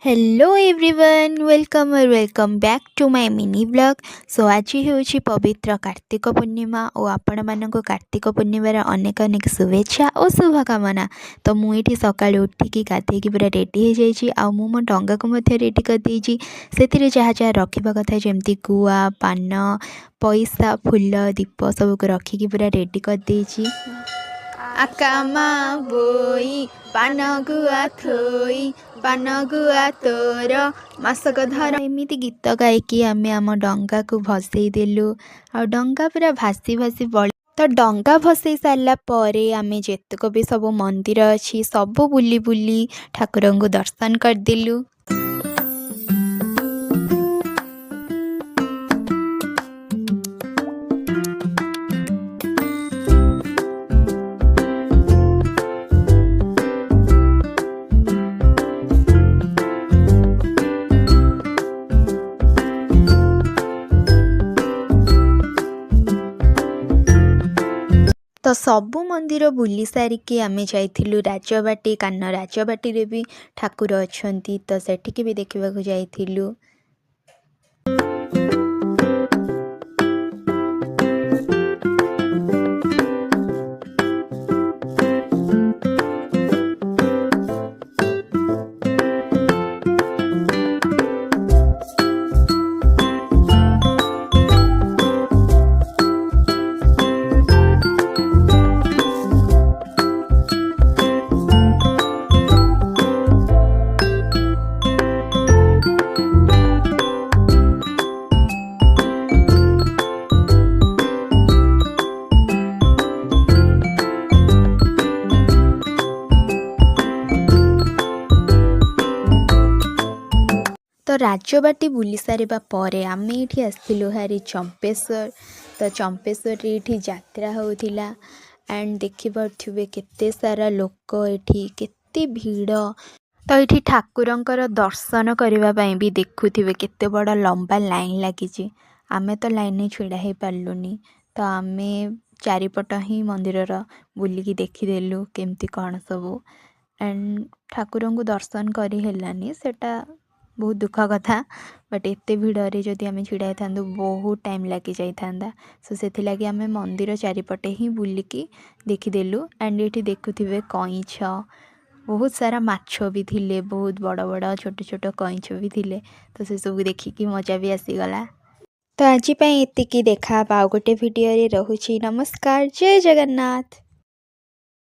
Hello everyone welcome back to my mini blog. So आज हूँ पवित्र कार्तिक पूर्णिमा और आपण मानक कार्तिक पूर्णिमार अनेक अनेक शुभेच्छा और शुभकामना। तो मुझे सका उठिकी गाधे पूरा रेडी हो जाइए आ मो डंगा को रेडी कर देइछि। से जहाँ जहाँ रखा कथा जमती गुआ पान पैसा फूल दीप सबको रखिकी पूरा रेडी कर देइछि। आकामा बोई पान गुआ थोई पान गुआ तोर मासक धर एमती गीत गायकी आम आम डंगा को भसई देलु आ डंगा पूरा भासी भासी बड़ी। तो डंगा भसई सारा पर आम जेतक भी सब मंदिर अच्छी सब बुली बुली ठाकुर को दर्शन करदेलु। तो सबु मंदिर बुली सारिकी आमे जाइथिलु राजबाटी कान राजबाटी रे भी ठाकुर अछंती तो सेठिके भी देखिबा को जाइथिलु। तो राजबाटी बुली सारिबा परे आमे एठी आस्थिलु हारी चंपेश्वर। तो चंपेश्वर एठी यात्रा होतिला एंड देखि पारथुबे केते सारा लोक एठी केते भीड़। तो ये ठाकुरंकर दर्शन करने भी देखुथिबे केते बड़ा लंबा लाइन लगी। आमे तो लाइन छिड़ा हो पार्लुनी तो आमे चारिपट ही मंदिर बुलिकी देखीदेलु केमती कौन सब एंड ठाकुर को दर्शन करी हेलानी सेटा बहुत दुख कथा। बट एते भिड़े जदि आम छिड़ा था बहुत टाइम लगी जाता सो से लगी आम मंदिर चारिपटे ही बुलिकी देखीदेलु एंड ये देखुथिबे कईछ बहुत सारा माछ भी थिले बहुत बड़ बड़ छोट छोट कईछ भी थिले तो से सब देखिकी मजा भी आसीगला। तो आज एतिकी देखा गोटे भिडियो रे रहुछि। नमस्कार, जय जगन्नाथ।